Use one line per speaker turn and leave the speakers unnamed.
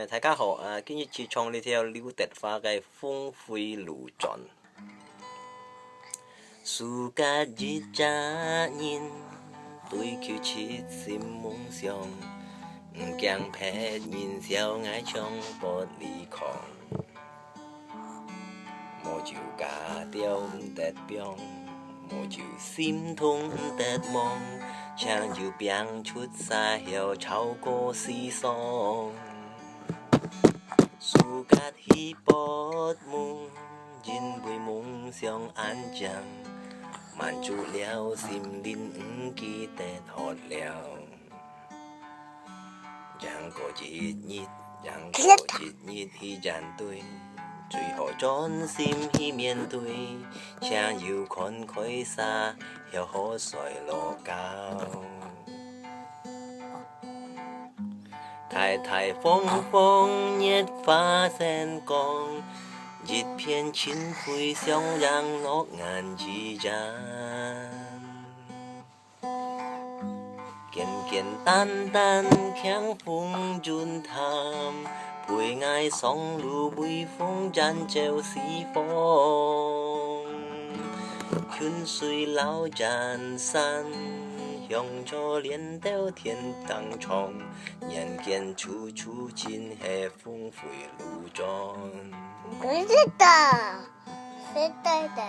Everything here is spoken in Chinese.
大家好今日去唱呢條劉德華嘅《峰迴路轉》。暑假一家人對佢切心夢想，唔驚撇年少愛唱玻璃狂，冇就假掉唔得病，冇就心痛唔得忙，唱就變出撒嬌超過時尚。暑假去博夢，因為夢想安詳，滿足了心靈唔記得渴了。讓個熱熱，讓個熱熱去站隊，最後專心去面對，想要看開撒嬌可衰落高。太太風風熱花sen光，一片清辉想讓我眼之間，簡簡單單強風轉淡，陪愛上路微風展照西風，泉水老站山。向着連到天堂窗，眼見處處盡係峰迴路轉。
不是的，是對的。